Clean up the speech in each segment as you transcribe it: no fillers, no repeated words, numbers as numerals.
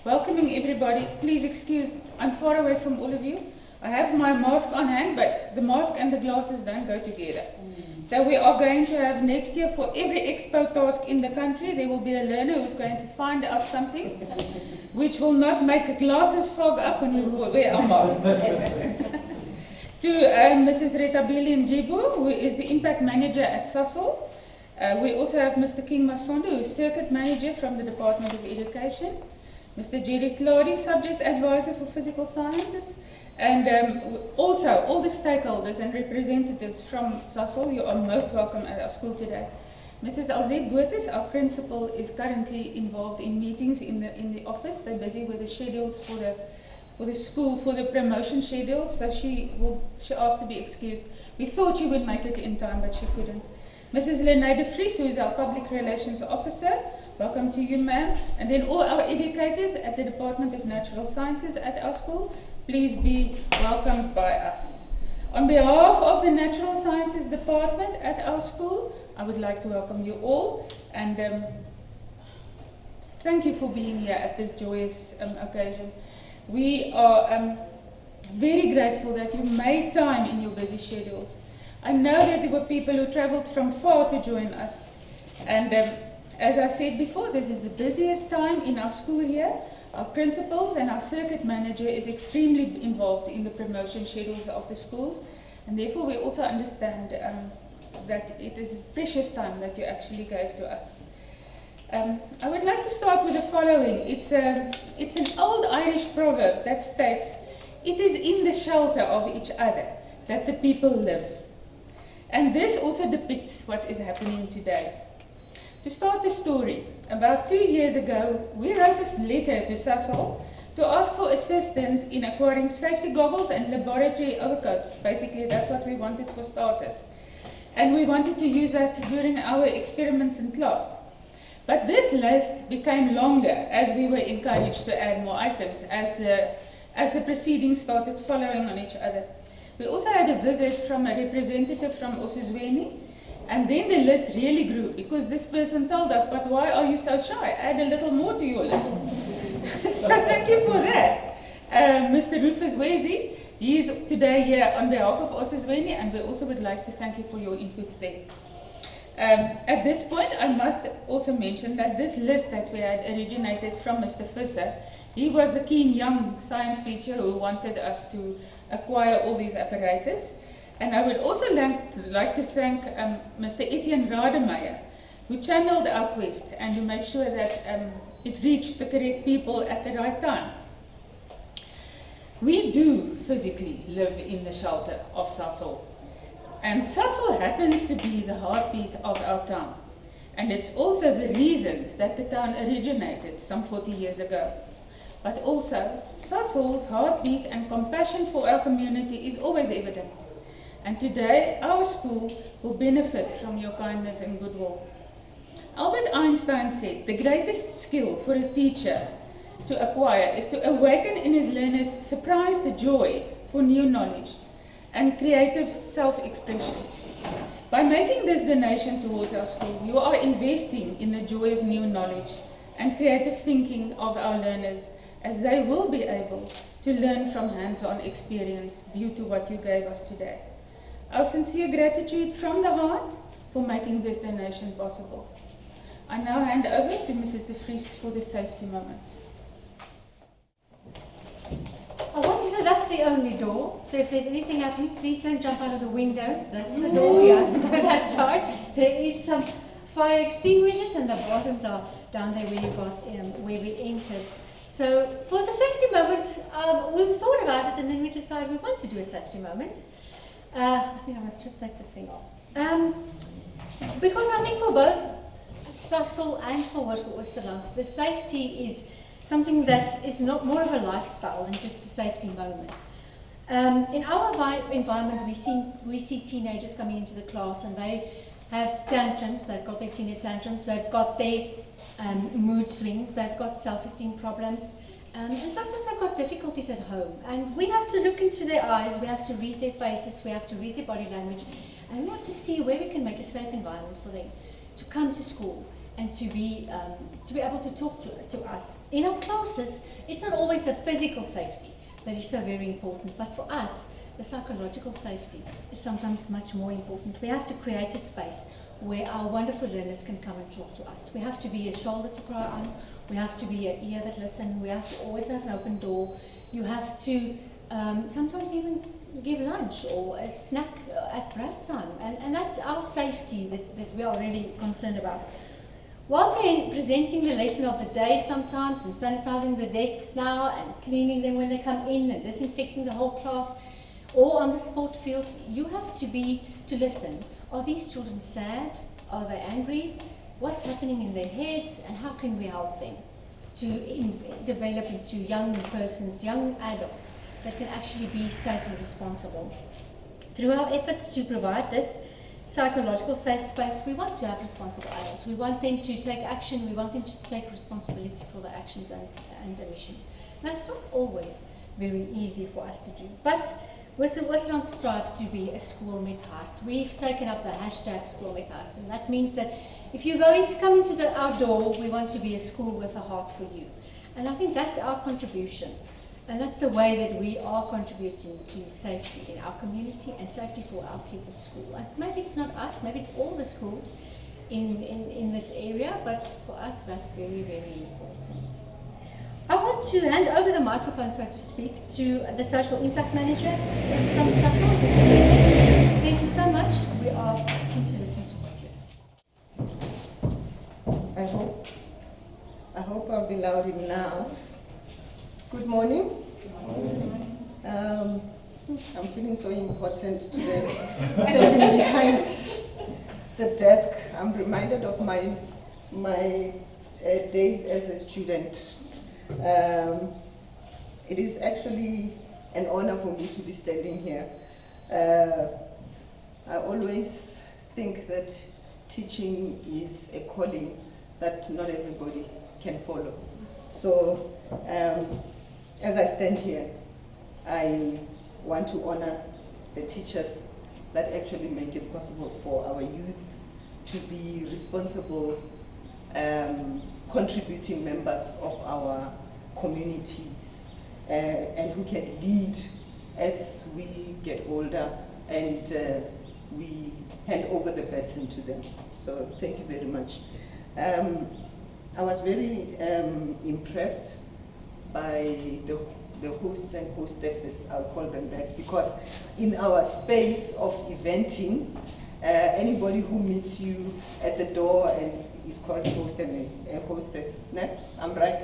welcoming everybody. Please excuse, I'm far away from all of you. I have my mask on hand, but the mask and the glasses don't go together. So we are going to have next year for every expo task in the country, there will be a learner who's going to find out something which will not make glasses fog up when we wear our masks. To Mrs. Rethabile Ndjibu, who is the impact manager at Sasol. We also have Mr. King Masondo, who is circuit manager from the Department of Education. Mr. Tladi, subject advisor for physical sciences. And also all the stakeholders and representatives from Sasol, you are most welcome at our school today. Mrs. Alzette Botes, our principal, is currently involved in meetings in the office. They're busy with the schedules for the school, for the promotion schedules, so she asked to be excused. We thought she would make it in time, but she couldn't. Mrs. Liné Vries, who is our public relations officer, welcome to you, ma'am. And then all our educators at the Department of Natural Sciences at our school, please be welcomed by us. On behalf of the Natural Sciences Department at our school, I would like to welcome you all and thank you for being here at this joyous occasion. We are very grateful that you made time in your busy schedules. I know that there were people who travelled from far to join us. And as I said before, this is the busiest time in our school year. Our principals and our circuit manager is extremely involved in the promotion schedules of the schools. And therefore we also understand that it is precious time that you actually gave to us. I would like to start with the following. It's an old Irish proverb that states, "It is in the shelter of each other that the people live." And this also depicts what is happening today. To start the story, about 2 years ago, we wrote a letter to Sasol to ask for assistance in acquiring safety goggles and laboratory overcoats. Basically, that's what we wanted for starters. And we wanted to use that during our experiments in class. But this list became longer as we were encouraged to add more items as the proceedings started following on each other. We also had a visit from a representative from Oosterland, and then the list really grew because this person told us, "But why are you so shy? Add a little more to your list." So thank you for that. Mr. Rufus Wezi, he is today here on behalf of Oosterland, and we also would like to thank you for your inputs there. At this point, I must also mention that this list that we had originated from Mr. Pheiffer. He was the keen young science teacher who wanted us to acquire all these apparatus. And I would also like to thank Mr. Etienne Rademeier, who channeled our quest and who made sure that it reached the correct people at the right time. We do physically live in the shelter of Sasol. And Sasol happens to be the heartbeat of our town. And it's also the reason that the town originated some 40 years ago. But also, Sasol's heartbeat and compassion for our community is always evident. And today, our school will benefit from your kindness and goodwill. Albert Einstein said, "The greatest skill for a teacher to acquire is to awaken in his learners surprised joy for new knowledge and creative self-expression." By making this donation towards our school, you are investing in the joy of new knowledge and creative thinking of our learners, as they will be able to learn from hands-on experience due to what you gave us today. Our sincere gratitude from the heart for making this donation possible. I now hand over to Mrs. De Vries for the safety moment. I want to say that's the only door, so if there's anything happening, please don't jump out of the windows. That's the door, you have to go that side. There is some fire extinguishers and the bottoms are down there where you got where we entered. So for the safety moment, we thought about it and then we decided we want to do a safety moment. I think I must take this thing off. Because I think for both Sasol and for Hoërskool Oosterland, the safety is something that is not more of a lifestyle than just a safety moment. In our environment, we see teenagers coming into the class and they have tantrums. They've got their teenage tantrums. They've got their mood swings. They've got self-esteem problems. And sometimes they've got difficulties at home. And we have to look into their eyes. We have to read their faces. We have to read their body language. And we have to see where we can make a safe environment for them to come to school and to be able to talk to us. In our classes, it's not always the physical safety that is so very important, but for us, the psychological safety is sometimes much more important. We have to create a space where our wonderful learners can come and talk to us. We have to be a shoulder to cry on, we have to be an ear that listens, we have to always have an open door. You have to sometimes even give lunch or a snack at break time, and that's our safety that we are really concerned about. While presenting the lesson of the day sometimes, and sanitizing the desks now, and cleaning them when they come in, and disinfecting the whole class, or on the sport field, you have to listen. Are these children sad? Are they angry? What's happening in their heads, and how can we help them to develop into young persons, young adults that can actually be safe and responsible? Through our efforts to provide this psychological safe space, we want to have responsible adults. We want them to take action. We want them to take responsibility for their actions and omissions. That's not always very easy for us to do. But Oosterland strive to be a school met hart. We've taken up the hashtag school met hart, and that means that if you're going to come into our door, we want to be a school with a heart for you. And I think that's our contribution. And that's the way that we are contributing to safety in our community and safety for our kids at school. And maybe it's not us, maybe it's all the schools in this area, but for us that's very, very important. I want to hand over the microphone, so to speak, to the Social Impact Manager from Sasol. Thank you so much. We are keen to listen to what you have. I hope I'll be loud enough. Good morning. I'm feeling so important today. Standing behind the desk, I'm reminded of my days as a student. It is actually an honor for me to be standing here. I always think that teaching is a calling that not everybody can follow. So, as I stand here, I want to honor the teachers that actually make it possible for our youth to be responsible, contributing members of our communities, and who can lead as we get older and we hand over the baton to them. So thank you very much. I was very impressed by the hosts and hostesses, I'll call them that, because in our space of eventing, anybody who meets you at the door and is called host and a hostess. No? I'm right?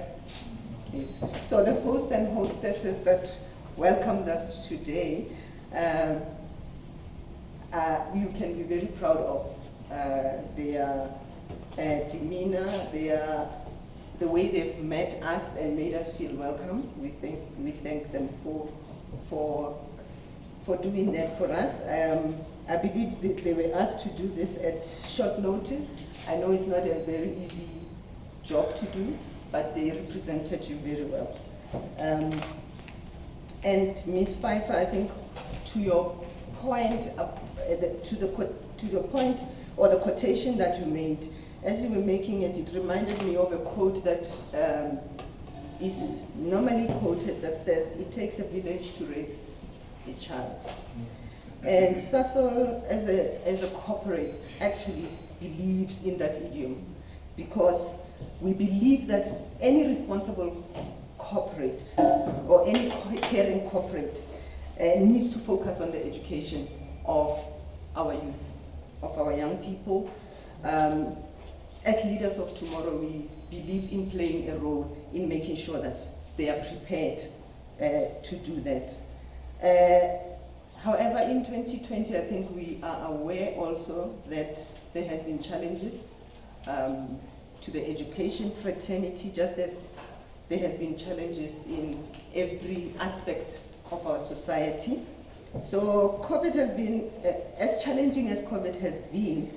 Yes. So the hosts and hostesses that welcomed us today, you can be very proud of their demeanor, the way they've met us and made us feel welcome. We thank them for doing that for us. I believe they were asked to do this at short notice. I know it's not a very easy job to do, but they represented you very well. And Ms. Pheiffer, I think to your point, to your point or the quotation that you made, as you were making it, it reminded me of a quote that is normally quoted that says, "It takes a village to raise a child." And Sasol, as a corporate, actually believes in that idiom, because we believe that any responsible corporate or any caring corporate needs to focus on the education of our youth, of our young people. As leaders of tomorrow, we believe in playing a role in making sure that they are prepared to do that. However, in 2020, I think we are aware also that there has been challenges to the education fraternity, just as there has been challenges in every aspect of our society. So COVID has been, as challenging as COVID has been,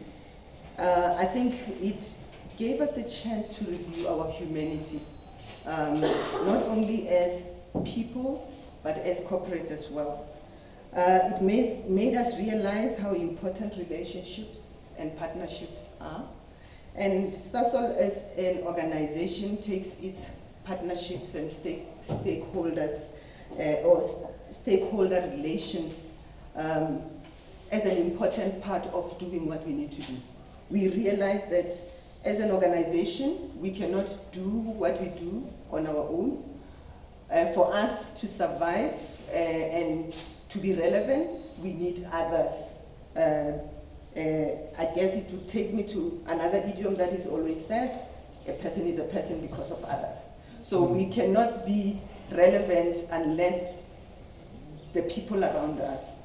I think it gave us a chance to review our humanity, not only as people, but as corporates as well. It made us realize how important relationships and partnerships are, And Sasol as an organization takes its partnerships and stakeholders or stakeholder relations as an important part of doing what we need to do. We realize that as an organization, we cannot do what we do on our own. For us to survive and to be relevant, we need others. I guess it would take me to another idiom that is always said, a person is a person because of others. So we cannot be relevant unless the people around us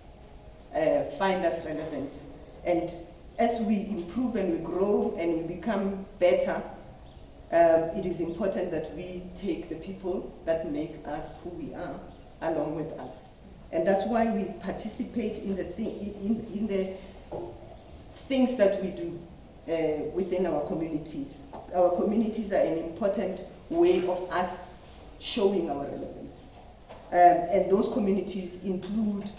find us relevant. And as we improve and we grow and we become better, it is important that we take the people that make us who we are along with us. And that's why we participate in the things that we do within our communities. Our communities are an important way of us showing our relevance. And those communities include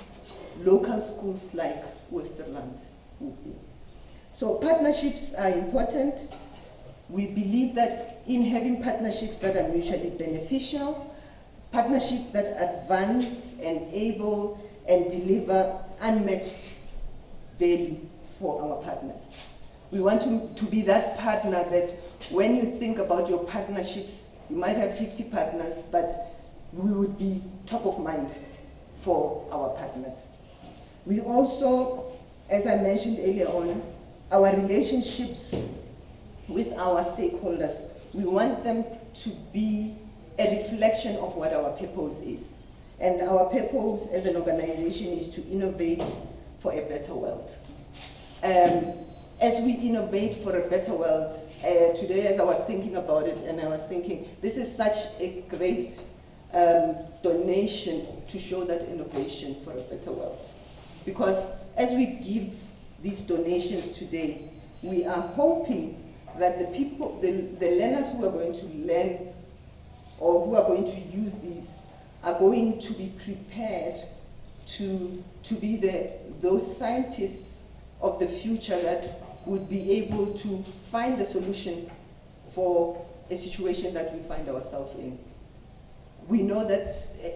local schools like Oosterland. So partnerships are important. We believe that in having partnerships that are mutually beneficial, partnerships that advance, enable, and deliver unmatched value for our partners. We want to be that partner that when you think about your partnerships, you might have 50 partners, but we would be top of mind for our partners. We also, as I mentioned earlier on, our relationships with our stakeholders, we want them to be a reflection of what our purpose is. And our purpose as an organization is to innovate for a better world. As we innovate for a better world, today as I was thinking about it, and I was thinking, this is such a great donation to show that innovation for a better world. Because as we give these donations today, we are hoping that the people, the learners who are going to learn or who are going to use these are going to be prepared to be those scientists of the future that would be able to find the solution for a situation that we find ourselves in. We know that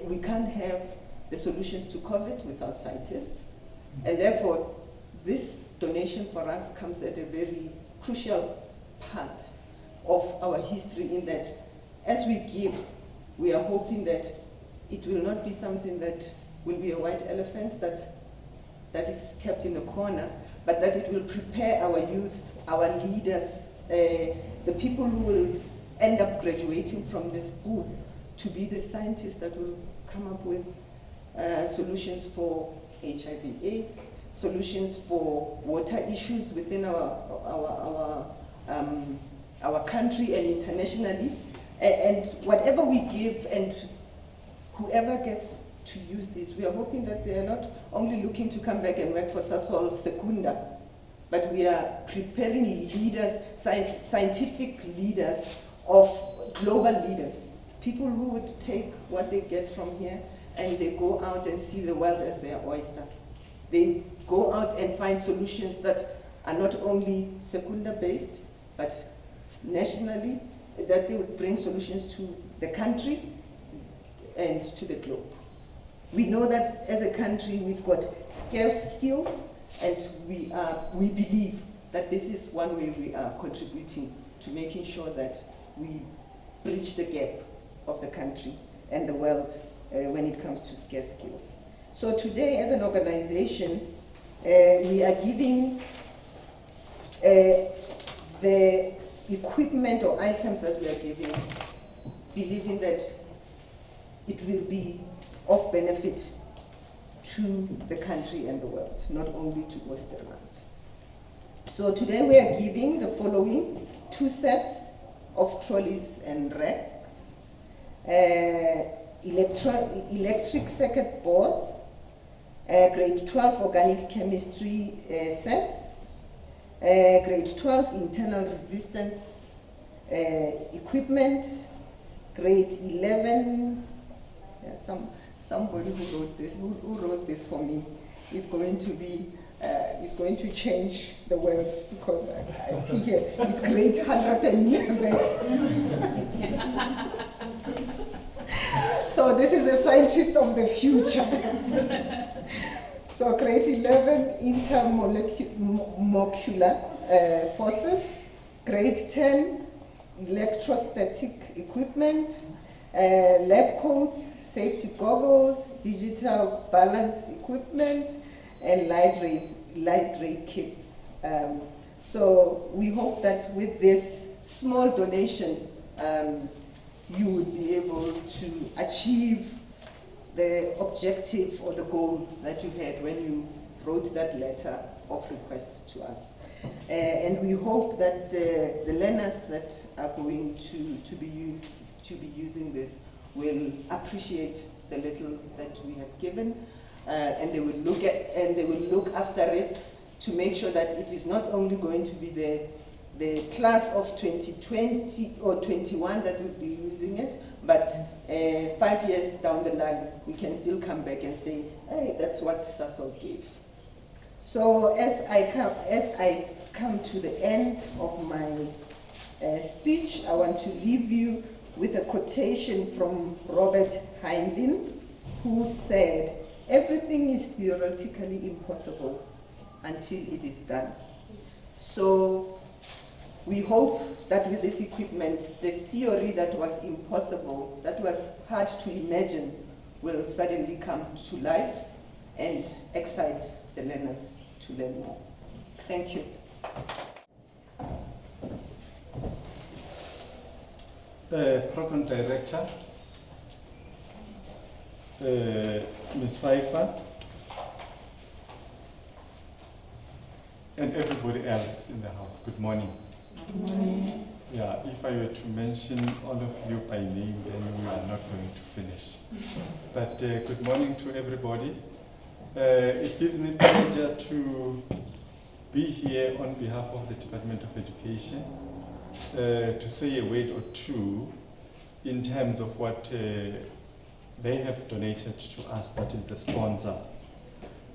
we can't have the solutions to COVID without scientists, and therefore this donation for us comes at a very crucial part of our history, in that as we give, we are hoping that it will not be something that will be a white elephant that is kept in the corner, but that it will prepare our youth, our leaders, the people who will end up graduating from the school to be the scientists that will come up with solutions for HIV/AIDS, solutions for water issues within our country and internationally. And whatever we give and whoever gets to use this, we are hoping that they are not only looking to come back and work for Sasol Secunda, but we are preparing leaders, scientific leaders of global leaders, people who would take what they get from here and they go out and see the world as their oyster. They go out and find solutions that are not only Secunda based, but nationally, that they would bring solutions to the country and to the globe. We know that as a country we've got scarce skills, and we believe that this is one way we are contributing to making sure that we bridge the gap of the country and the world when it comes to scarce skills. So today as an organization, we are giving the equipment or items that we are giving, believing that it will be of benefit to the country and the world, not only to Oosterland. So today we are giving the following: 2 sets of trolleys and racks, electric circuit boards, grade 12 organic chemistry sets, grade 12 internal resistance equipment, grade 11, somebody who wrote this for me is going to be is going to change the world, because I see here it's grade 111. So this is a scientist of the future. So grade 11, intermolecular forces. Grade 10, electrostatic equipment, lab coats, safety goggles, digital balance equipment, and light ray kits. So we hope that with this small donation, you will be able to achieve the objective or the goal that you had when you wrote that letter of request to us. And we hope that the learners that are going to be using this will appreciate the little that we have given, and they will look after it to make sure that it is not only going to be the class of 2020 or 21 that will be using it, but 5 years down the line, we can still come back and say, hey, that's what Sasol gave. So as I come to the end of my speech, I want to leave you with a quotation from Robert Heinlein, who said, "Everything is theoretically impossible until it is done." So we hope that with this equipment, the theory that was impossible, that was hard to imagine, will suddenly come to life and excite the learners to learn more. Thank you. The program director, Ms. Pheiffer, and everybody else in the house. Good morning. Good morning. Yeah, if I were to mention all of you by name, then we are not going to finish. But good morning to everybody. It gives me pleasure to be here on behalf of the Department of Education to say a word or two in terms of what they have donated to us, that is the sponsor.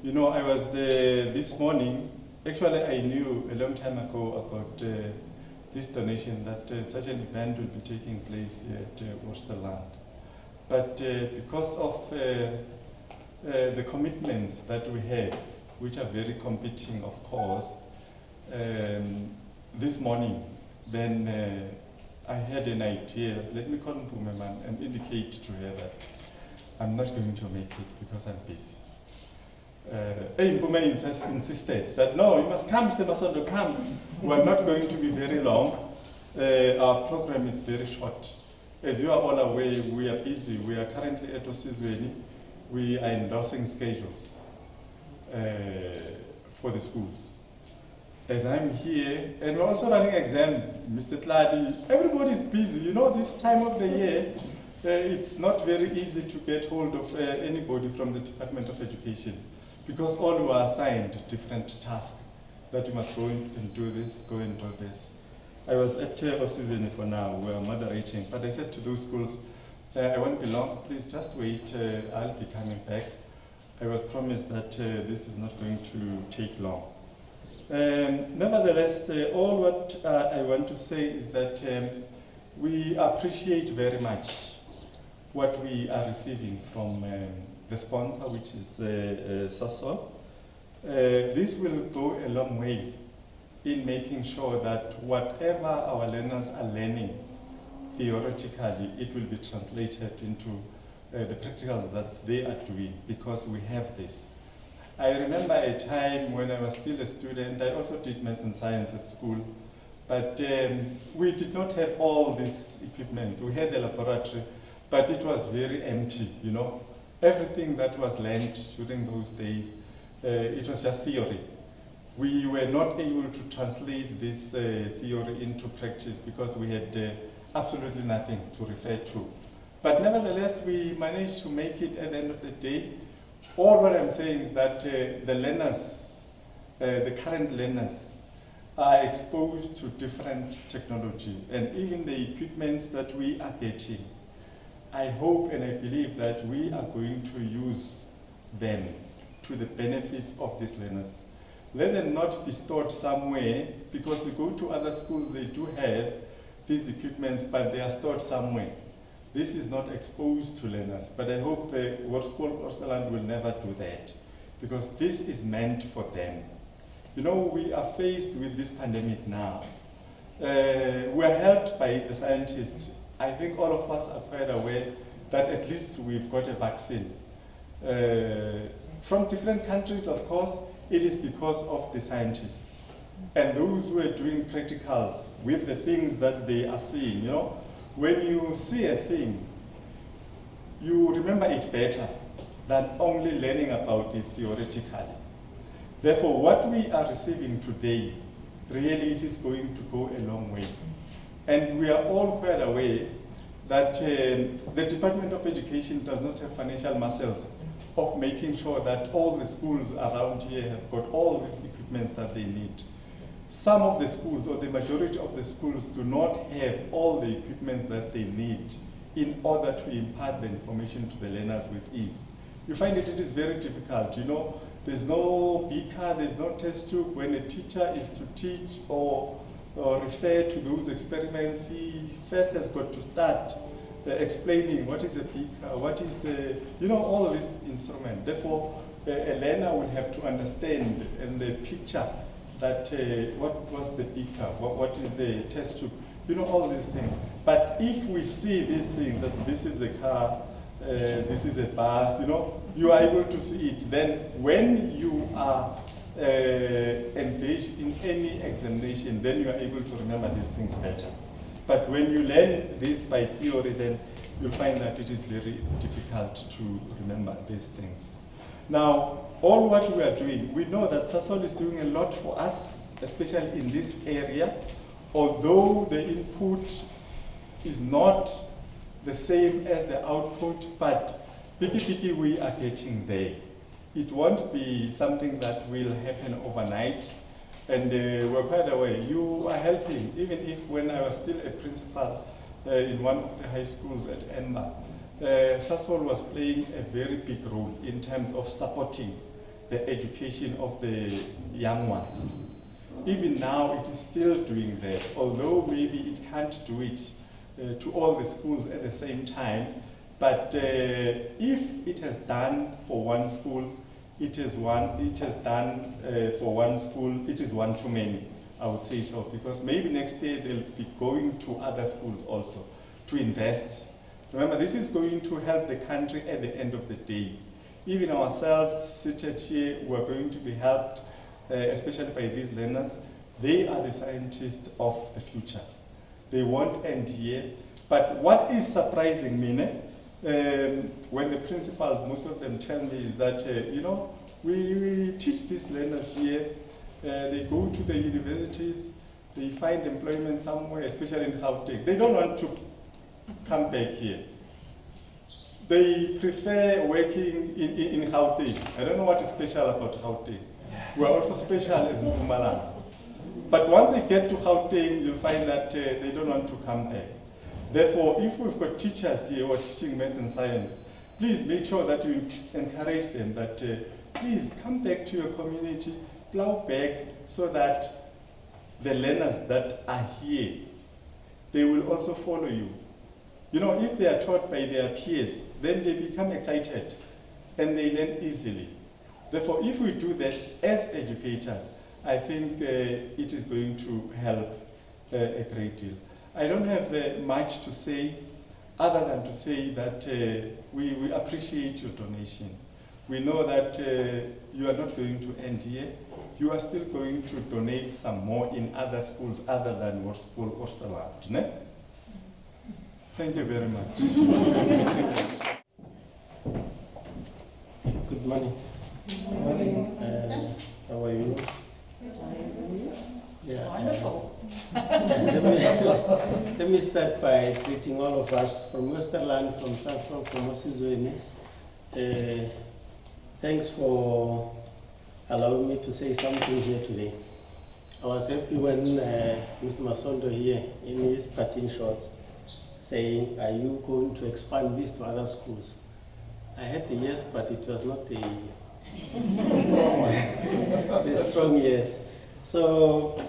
You know, I was this morning, actually I knew a long time ago about this donation that such an event will be taking place here at Oosterland. But because of the commitments that we have, which are very competing, of course, this morning, then I had an idea. Let me call Mpumeman and indicate to her that I'm not going to make it because I'm busy. Mpume insisted that no, you must come, Mr. Masondo, come. We are not going to be very long. Our program is very short. As you are all aware, we are busy. We are currently at Osizweni. We are endorsing schedules for the schools. As I'm here, and we're also running exams, Mr. Tladi, everybody's busy. You know, this time of the year, it's not very easy to get hold of anybody from the Department of Education, because all were assigned different tasks that you must go and do this, go and do this. I was at Osizweni for now, we are moderating, but I said to those schools, I won't be long, please just wait, I'll be coming back. I was promised that this is not going to take long. Nevertheless, all what I want to say is that we appreciate very much what we are receiving from the sponsor, which is Sasol. This will go a long way in making sure that whatever our learners are learning theoretically, it will be translated into the practicals that they are doing, because we have this. I remember a time when I was still a student, I also did maths and science at school, but we did not have all this equipment. We had a laboratory, but it was very empty, you know. Everything that was learned during those days, it was just theory. We were not able to translate this theory into practice because we had absolutely nothing to refer to. But nevertheless, we managed to make it at the end of the day. All what I'm saying is that the learners, the current learners, are exposed to different technology, and even the equipments that we are getting, I hope and I believe that we are going to use them to the benefits of these learners. let them not be stored somewhere, because you go to other schools, they do have these equipments, but they are stored somewhere. This is not exposed to learners, but I hope Hoërskool Oosterland will never do that, because this is meant for them. You know, we are faced with this pandemic now. We are helped by the scientists. I think all of us are quite aware that at least we've got a vaccine. From different countries, of course, it is because of the scientists and those who are doing practicals with the things that they are seeing. You know, when you see a thing, you remember it better than only learning about it theoretically. Therefore, what we are receiving today, really it is going to go a long way. And we are all quite aware that the Department of Education does not have financial muscles of making sure that all the schools around here have got all these equipment that they need. Some of the schools, or the majority of the schools, do not have all the equipment that they need in order to impart the information to the learners with ease. You find it is very difficult. You know, there's no beaker, there's no test tube. When a teacher is to teach or refer to those experiments, he first has got to start explaining what is a beaker, what is a, you know, all these instruments. Therefore, a learner will have to understand and the picture that what was the beaker, what is the test tube, you know, all these things. But if we see these things, that this is a car, this is a bus, you know, you are able to see it. Then when you are engaged in any examination, then you are able to remember these things better. But when you learn this by theory, then you'll find that it is very difficult to remember these things. Now, all what we are doing, we know that Sasol is doing a lot for us, especially in this area, although the input is not the same as the output, but piki we are getting there. It won't be something that will happen overnight. And we're quite aware, you are helping, even if when I was still a principal in one of the high schools at Enba, Sasol was playing a very big role in terms of supporting the education of the young ones. Even now, it is still doing that, although maybe it can't do it to all the schools at the same time. But if it has done for one school, it has done for one school, it is one too many, I would say so, because maybe next year they'll be going to other schools also to invest. Remember, this is going to help the country at the end of the day. Even ourselves seated here, we're going to be helped, especially by these learners. They are the scientists of the future. They won't end here. But what is surprising me, when the principals, most of them tell me, is that, you know, we teach these learners here, they go to the universities, they find employment somewhere, especially in Gauteng. They don't want to come back here. They prefer working in Gauteng. I don't know what is special about Gauteng. We're also special as in Mpumalanga. But once they get to Gauteng, you'll find that they don't want to come back. Therefore, if we've got teachers here who are teaching maths and science, please make sure that you encourage them that please come back to your community, plow back, so that the learners that are here, they will also follow you. You know, if they are taught by their peers, then they become excited and they learn easily. Therefore, if we do that as educators, I think it is going to help a great deal. I don't have much to say other than to say that we appreciate your donation. We know that you are not going to end here. You are still going to donate some more in other schools other than Hoërskool Oosterland. Ne? Thank you very much. Good morning. Good morning. How are you? Yeah, let me start by greeting all of us from Oosterland, from Sasol, from Masizweni. Thanks for allowing me to say something here today. I was happy when Mr. Masondo here in his parting shots saying, are you going to expand this to other schools? I had the yes, but it was not the Strong one. The strong yes. So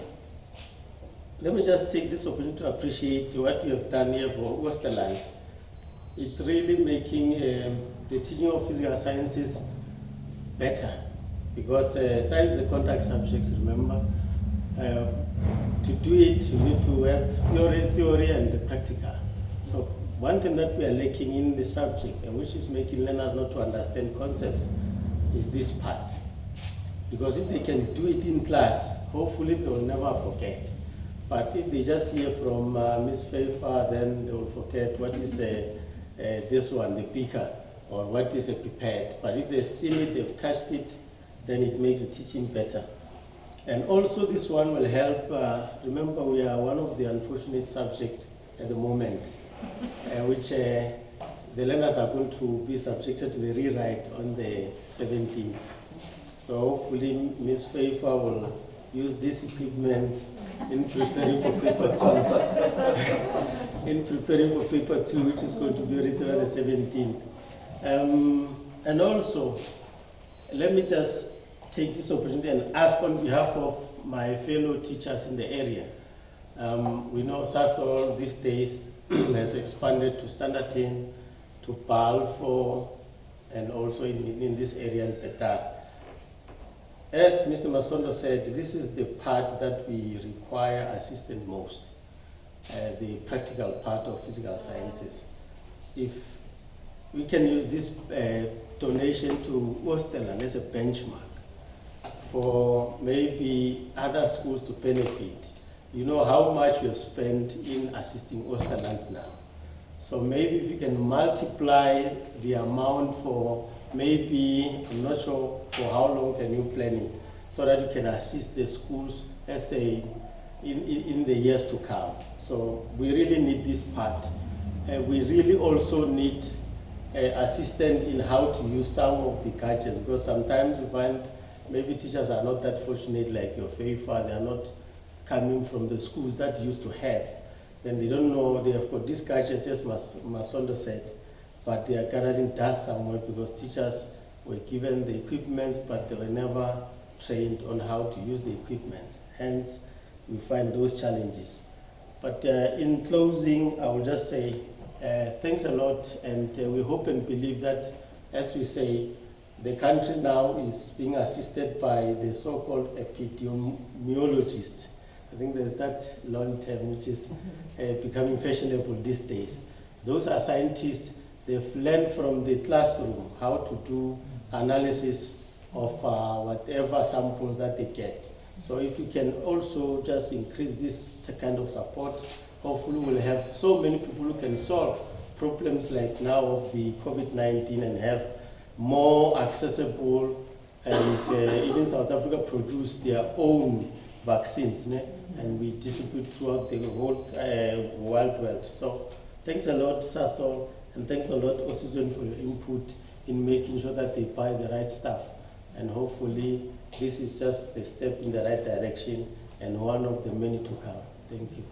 let me just take this opportunity to appreciate what you have done here for Oosterland. It's really making the teaching of physical sciences better, because science is a contact subject, remember. To do it, you need to have theory and the practical. So one thing that we are lacking in the subject, and which is making learners not to understand concepts, is this part. Because if they can do it in class, hopefully they will never forget. But if they just hear from Ms. Pheiffer, then they will forget what is this one, the beaker, or what is a pipette. But if they've seen it, they've touched it, then it makes the teaching better. And also this one will help, remember we are one of the unfortunate subjects at the moment, which the learners are going to be subjected to the rewrite on the 17th. So hopefully Ms. Pheiffer will use this equipment in preparing for paper 2. In preparing for paper 2, which is going to be written on the 17th. And also, let me just take this opportunity and ask on behalf of my fellow teachers in the area. We know Sasol these days has expanded to Standard 10, to Balfour, and also in this area in Petar. As Mr. Masondo said, this is the part that we require assistance most, the practical part of physical sciences. If we can use this donation to Oosterland as a benchmark for maybe other schools to benefit. You know how much we have spent in assisting Oosterland now. So maybe if you can multiply the amount for maybe, I'm not sure for how long can you plan it, so that you can assist the schools as in the years to come. So we really need this part. We really also need assistance in how to use some of the gadgets, because sometimes you find maybe teachers are not that fortunate like your Pheiffer, they are not coming from the schools that used to have. Then they don't know, they have got this gadget, as Masondo said, but they are gathering dust somewhere because teachers were given the equipment, but they were never trained on how to use the equipment. Hence, we find those challenges. But in closing, I will just say thanks a lot, and we hope and believe that, as we say, the country now is being assisted by the so-called epidemiologists. I think there's that long term which is becoming fashionable these days. Those are scientists. They've learned from the classroom how to do analysis of whatever samples that they get. So if we can also just increase this kind of support, hopefully we'll have so many people who can solve problems like now of the COVID-19 and have more accessible, and even South Africa produce their own vaccines, and we distribute throughout the whole world. So thanks a lot, Sasol, and thanks a lot, Osizon, for your input in making sure that they buy the right stuff. And hopefully this is just a step in the right direction and one of the many to come. Thank you.